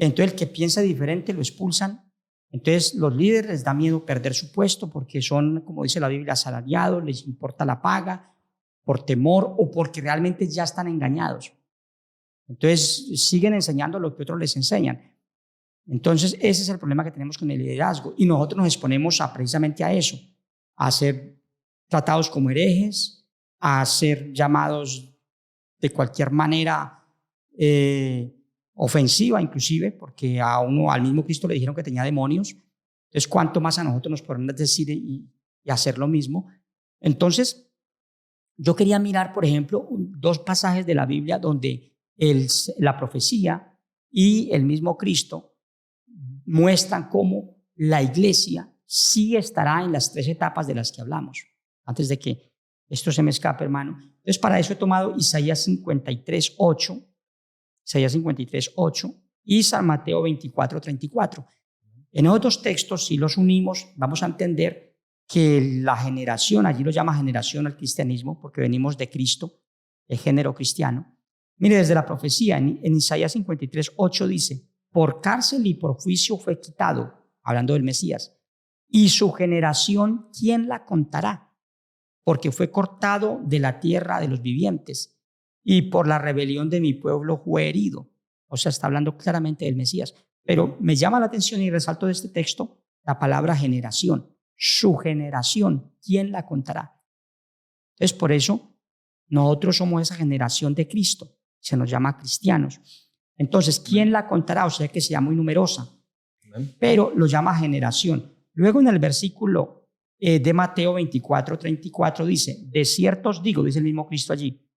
Entonces el que piensa diferente lo expulsan. Entonces los líderes les da miedo perder su puesto porque son, como dice la Biblia, asalariados, les importa la paga, por temor o porque realmente ya están engañados. Entonces siguen enseñando lo que otros les enseñan. Entonces ese es el problema que tenemos con el liderazgo y nosotros nos exponemos precisamente a eso, a ser tratados como herejes, a ser llamados de cualquier manera ofensiva inclusive, porque al mismo Cristo le dijeron que tenía demonios. Entonces cuánto más a nosotros nos podrán decir y hacer lo mismo. Entonces yo quería mirar, por ejemplo, dos pasajes de la Biblia donde la profecía y el mismo Cristo muestran cómo la iglesia sí estará en las tres etapas de las que hablamos. Antes de que esto se me escape, hermano. Entonces, para eso he tomado Isaías 53:8, y San Mateo 24:34. En esos dos textos, si los unimos, vamos a entender que la generación, allí lo llama generación al cristianismo, porque venimos de Cristo, el género cristiano. Mire, desde la profecía, en Isaías 53:8 dice: por cárcel y por juicio fue quitado, hablando del Mesías, y su generación, ¿quién la contará? Porque fue cortado de la tierra de los vivientes, y por la rebelión de mi pueblo fue herido. O sea, está hablando claramente del Mesías. Pero me llama la atención y resalto de este texto la palabra generación. Su generación, ¿quién la contará? Entonces, por eso, nosotros somos esa generación de Cristo. Se nos llama cristianos. Entonces, ¿quién la contará? O sea, que sea muy numerosa. Pero lo llama generación. Luego en el versículo de Mateo 24:34 dice: de cierto os digo, dice el mismo Cristo allí,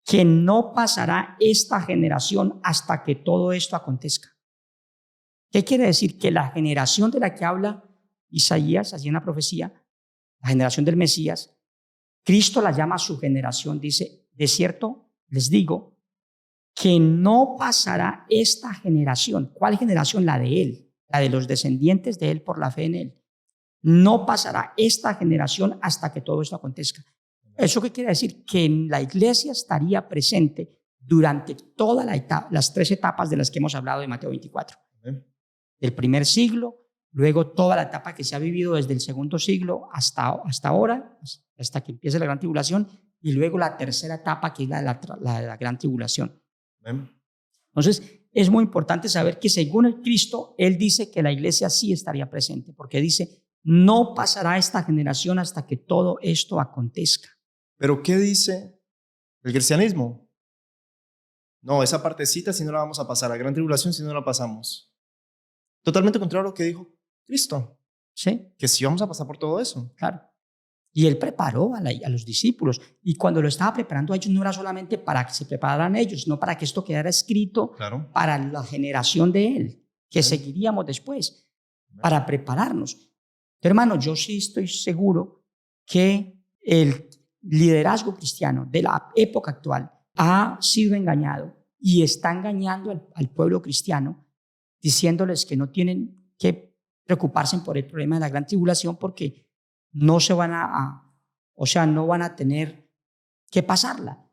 que no pasará esta generación hasta que todo esto acontezca. ¿Qué quiere decir? Que la generación de la que habla Isaías, allí en la profecía, la generación del Mesías, Cristo la llama su generación, dice: de cierto les digo que no pasará esta generación. ¿Cuál generación? La de él, la de los descendientes de él por la fe en él. No pasará esta generación hasta que todo esto acontezca. ¿Eso qué quiere decir? Que la iglesia estaría presente durante todas las tres etapas de las que hemos hablado de Mateo 24. Del primer siglo, luego toda la etapa que se ha vivido desde el segundo siglo hasta ahora, hasta que empiece la gran tribulación, y luego la tercera etapa, que es la de la gran tribulación. Entonces, es muy importante saber que según el Cristo, Él dice que la iglesia sí estaría presente, porque dice: no pasará esta generación hasta que todo esto acontezca. ¿Pero qué dice el cristianismo? No, esa partecita si no la vamos a pasar, la gran tribulación si no la pasamos. Totalmente contrario a lo que dijo Cristo. ¿Sí? Que sí vamos a pasar por todo eso. Claro. Y Él preparó a los discípulos. Y cuando lo estaba preparando a ellos, no era solamente para que se prepararan ellos, sino para que esto quedara escrito para la generación de Él, que seguiríamos después, para prepararnos. Pero, hermano, yo sí estoy seguro que el liderazgo cristiano de la época actual ha sido engañado y está engañando al pueblo cristiano, diciéndoles que no tienen que preocuparse por el problema de la gran tribulación porque no se van no van a tener que pasarla.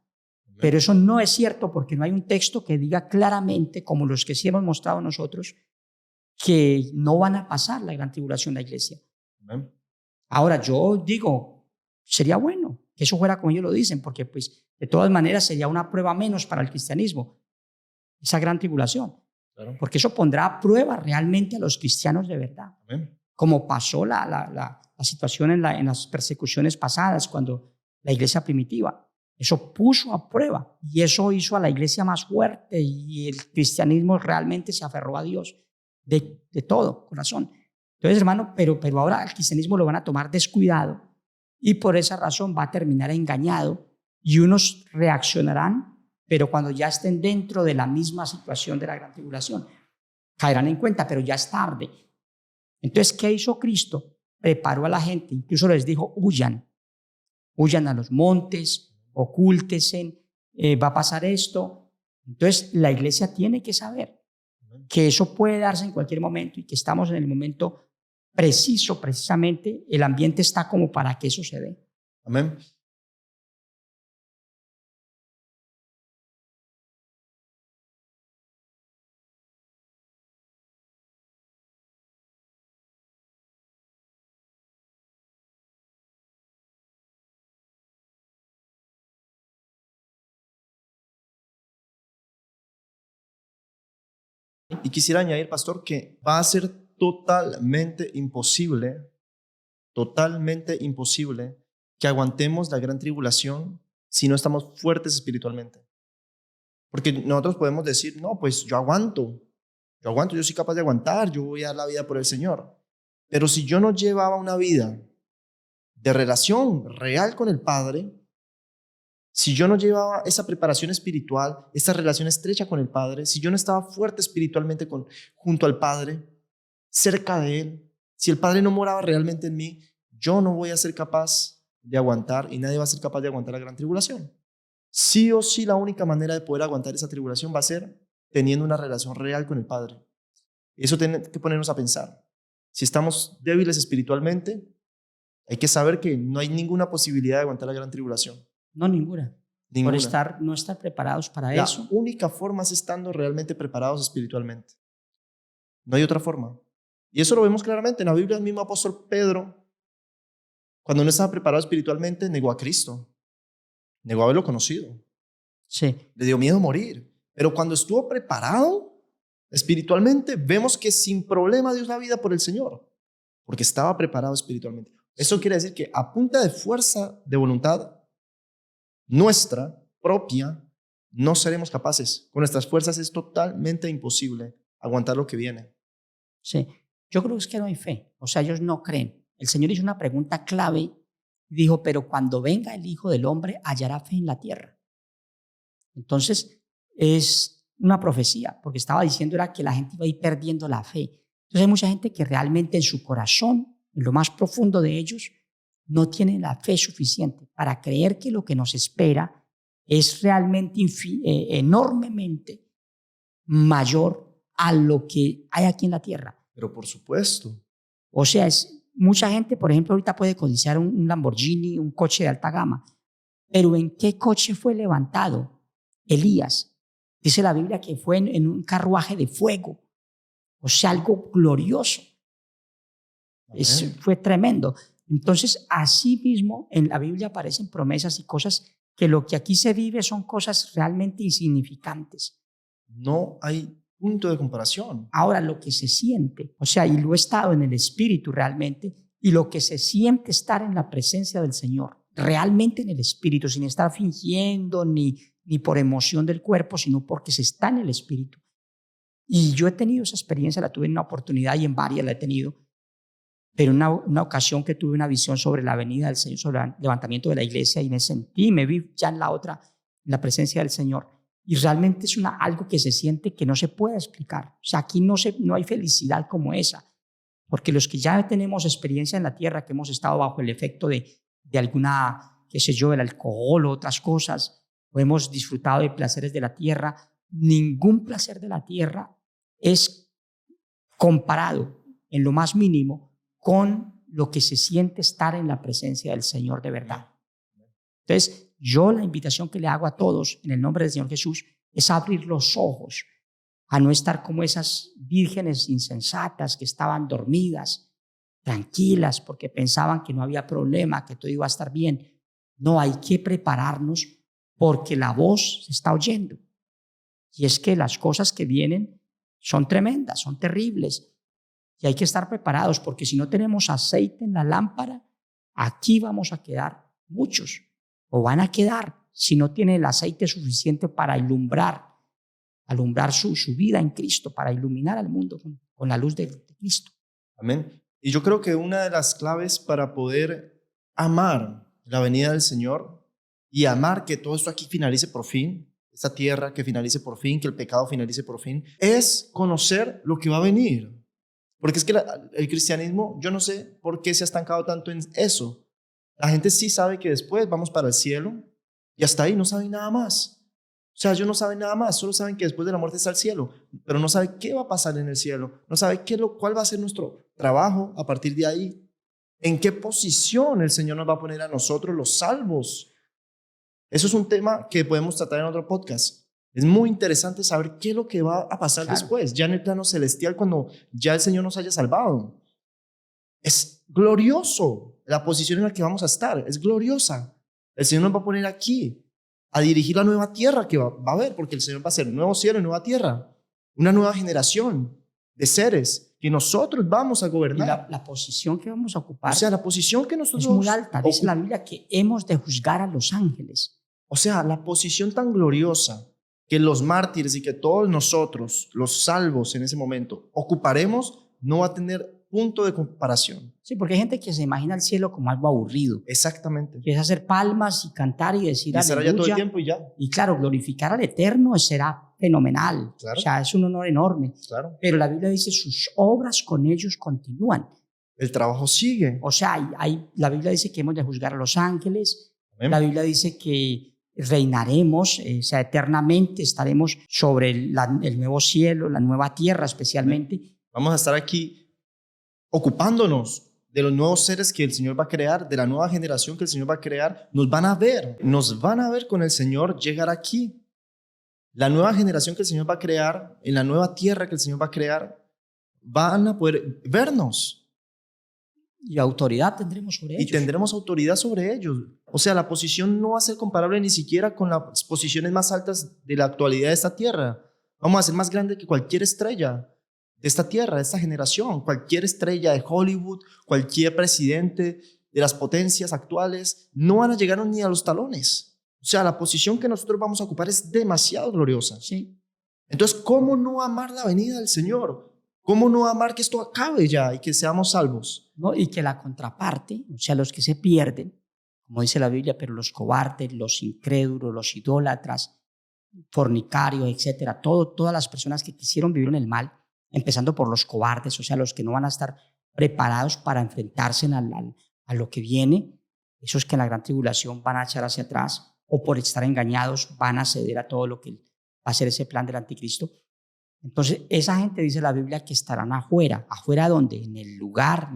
Pero eso no es cierto porque no hay un texto que diga claramente, como los que sí hemos mostrado nosotros, que no van a pasar la gran tribulación la iglesia. Ahora, yo digo, sería bueno que eso fuera como ellos lo dicen, porque pues de todas maneras sería una prueba menos para el cristianismo, esa gran tribulación. Porque eso pondrá a prueba realmente a los cristianos de verdad. Como pasó la situación en las persecuciones pasadas, cuando la iglesia primitiva, eso puso a prueba y eso hizo a la iglesia más fuerte y el cristianismo realmente se aferró a Dios de todo corazón. Entonces, hermano, pero ahora al cristianismo lo van a tomar descuidado y por esa razón va a terminar engañado y unos reaccionarán, pero cuando ya estén dentro de la misma situación de la gran tribulación, caerán en cuenta, pero ya es tarde. Entonces, ¿qué hizo Cristo? Preparó a la gente, incluso les dijo: huyan a los montes, ocúltense, va a pasar esto. Entonces, la iglesia tiene que saber que eso puede darse en cualquier momento y que estamos en el momento preciso, precisamente, el ambiente está como para que eso se dé. Amén. Y quisiera añadir, pastor, que va a ser totalmente imposible que aguantemos la gran tribulación si no estamos fuertes espiritualmente. Porque nosotros podemos decir, no, pues yo aguanto, yo soy capaz de aguantar, yo voy a dar la vida por el Señor. Pero si yo no llevaba una vida de relación real con el Padre, si yo no llevaba esa preparación espiritual, esa relación estrecha con el Padre, si yo no estaba fuerte espiritualmente junto al Padre, cerca de Él, si el Padre no moraba realmente en mí, yo no voy a ser capaz de aguantar y nadie va a ser capaz de aguantar la gran tribulación. Sí o sí, la única manera de poder aguantar esa tribulación va a ser teniendo una relación real con el Padre. Eso tiene que ponernos a pensar. Si estamos débiles espiritualmente, hay que saber que no hay ninguna posibilidad de aguantar la gran tribulación. No, ninguna. Ninguna. Por no estar preparados para La eso. única forma es estando realmente preparados espiritualmente. No hay otra forma. Y eso lo vemos claramente en la Biblia. El mismo apóstol Pedro, cuando no estaba preparado espiritualmente, negó a Cristo. Negó haberlo conocido. Sí. Le dio miedo morir. Pero cuando estuvo preparado espiritualmente, vemos que sin problema dio la vida por el Señor, porque estaba preparado espiritualmente. Eso quiere decir que a punta de fuerza de voluntad nuestra propia, no seremos capaces. Con nuestras fuerzas es totalmente imposible aguantar lo que viene. Sí. Yo creo que es que no hay fe. O sea, ellos no creen. El Señor hizo una pregunta clave y dijo, pero cuando venga el Hijo del Hombre, hallará fe en la tierra. Entonces, es una profecía, porque estaba diciendo era que la gente iba a ir perdiendo la fe. Entonces, hay mucha gente que realmente en su corazón, en lo más profundo de ellos, no tiene la fe suficiente para creer que lo que nos espera es realmente enormemente mayor a lo que hay aquí en la tierra. Pero por supuesto. O sea, mucha gente, por ejemplo, ahorita puede codiciar un Lamborghini, un coche de alta gama, pero ¿en qué coche fue levantado Elías? Dice la Biblia que fue en un carruaje de fuego, o sea, algo glorioso. Fue tremendo. Entonces, así mismo en la Biblia aparecen promesas y cosas que lo que aquí se vive son cosas realmente insignificantes. No hay punto de comparación. Ahora, lo que se siente, o sea, y lo he estado en el espíritu realmente, y lo que se siente estar en la presencia del Señor, realmente en el espíritu, sin estar fingiendo ni por emoción del cuerpo, sino porque se está en el espíritu. Y yo he tenido esa experiencia, la tuve en una oportunidad y en varias la he tenido, pero en una ocasión que tuve una visión sobre la venida del Señor, sobre el levantamiento de la iglesia, y me sentí, me vi ya en la otra, en la presencia del Señor. Y realmente es algo que se siente que no se puede explicar. O sea, aquí no hay felicidad como esa. Porque los que ya tenemos experiencia en la tierra, que hemos estado bajo el efecto de alguna, qué sé yo, del alcohol o otras cosas, o hemos disfrutado de placeres de la tierra, ningún placer de la tierra es comparado en lo más mínimo con lo que se siente estar en la presencia del Señor de verdad. Entonces, yo la invitación que le hago a todos en el nombre del Señor Jesús es abrir los ojos a no estar como esas vírgenes insensatas que estaban dormidas, tranquilas, porque pensaban que no había problema, que todo iba a estar bien. No, hay que prepararnos porque la voz se está oyendo. Y es que las cosas que vienen son tremendas, son terribles. Y hay que estar preparados porque si no tenemos aceite en la lámpara, aquí vamos a quedar muchos. O van a quedar si no tienen el aceite suficiente para alumbrar su vida en Cristo, para iluminar al mundo con la luz de Cristo. Amén. Y yo creo que una de las claves para poder amar la venida del Señor y amar que todo esto aquí finalice por fin, esta tierra que finalice por fin, que el pecado finalice por fin, es conocer lo que va a venir. Porque es que el cristianismo, yo no sé por qué se ha estancado tanto en eso. La gente sí sabe que después vamos para el cielo y hasta ahí no saben nada más. O sea, ellos no saben nada más, solo saben que después de la muerte está el cielo, pero no saben qué va a pasar en el cielo, no saben cuál va a ser nuestro trabajo a partir de ahí, en qué posición el Señor nos va a poner a nosotros los salvos. Eso es un tema que podemos tratar en otro podcast. Es muy interesante saber qué es lo que va a pasar después, ya en el plano celestial, cuando ya el Señor nos haya salvado. Es glorioso la posición en la que vamos a estar, es gloriosa. El Señor nos va a poner aquí a dirigir la nueva tierra que va a haber, porque el Señor va a hacer nuevo cielo y nueva tierra. una nueva generación de seres que nosotros vamos a Y gobernar. la posición que vamos a ocupar O sea, la posición que es nosotros muy alta. Dice la Biblia que hemos de juzgar a los ángeles. O sea, la posición tan gloriosa que los mártires y que todos nosotros, los salvos en ese momento, ocuparemos, no va a tener punto de comparación. Sí, porque hay gente que se imagina el cielo como algo aburrido, Exactamente. que es hacer palmas y cantar y decir Y estar allá todo el aleluya. tiempo y ya. Y claro, glorificar al Eterno será fenomenal. Claro. O sea, es un honor enorme. Claro. Pero la Biblia dice, sus obras con ellos continúan. El trabajo sigue. O sea, la Biblia dice que hemos de juzgar a los ángeles. Amén. La Biblia dice que reinaremos, o sea, eternamente estaremos sobre el nuevo cielo, la nueva tierra especialmente. Vamos a estar aquí ocupándonos de los nuevos seres que el Señor va a crear, de la nueva generación que el Señor va a crear. Nos van a ver con el Señor llegar aquí. La nueva generación que el Señor va a crear, en la nueva tierra que el Señor va a crear, van a poder vernos. Y autoridad tendremos sobre Y ellos. tendremos autoridad sobre ellos. O sea, la posición no va a ser comparable ni siquiera con las posiciones más altas de la actualidad de esta tierra. Vamos a ser más grandes que cualquier estrella de esta tierra, de esta generación. Cualquier estrella de Hollywood, cualquier presidente de las potencias actuales, no van a llegar ni a los talones. O sea, la posición que nosotros vamos a ocupar es demasiado gloriosa. Sí. Entonces, ¿cómo no amar la venida del Señor? ¿Cómo no amar que esto acabe ya y que seamos salvos? ¿No? Y que la contraparte, o sea, los que se pierden, como dice la Biblia, pero los cobardes, los incrédulos, los idólatras, fornicarios, etcétera, todas las personas que quisieron vivir en el mal, empezando por los cobardes, o sea, los que no van a estar preparados para enfrentarse a lo que viene, esos que en la gran tribulación van a echar hacia atrás o por estar engañados van a ceder a todo lo que va a ser ese plan del anticristo. Entonces, esa gente dice la Biblia que estarán afuera. ¿Afuera dónde? En el lugar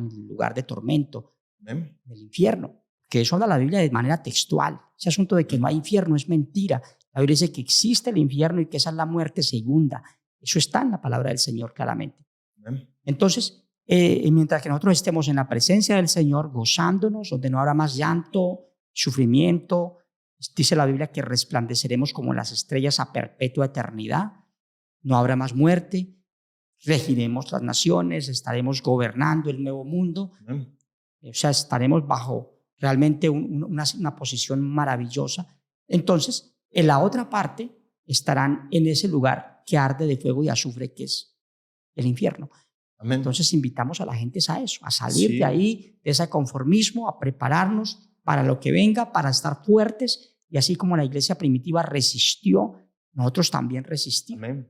de tormento, Amén. en el infierno. Que eso habla la Biblia de manera textual. Ese asunto de que no hay infierno es mentira. La Biblia dice que existe el infierno y que esa es la muerte segunda. Eso está en la palabra del Señor claramente. Amén. Entonces, mientras que nosotros estemos en la presencia del Señor, gozándonos, donde no habrá más llanto, sufrimiento, dice la Biblia que resplandeceremos como las estrellas a perpetua eternidad. No habrá más muerte, regiremos las naciones, estaremos gobernando el nuevo mundo. Amén. O sea, estaremos bajo realmente una posición maravillosa. Entonces, en la otra parte estarán en ese lugar que arde de fuego y azufre, que es el infierno. Amén. Entonces, invitamos a la gente a eso, a salir Sí. de ahí, de ese conformismo, a prepararnos para lo que venga, para estar fuertes. Y así como la iglesia primitiva resistió, nosotros también resistimos. Amén.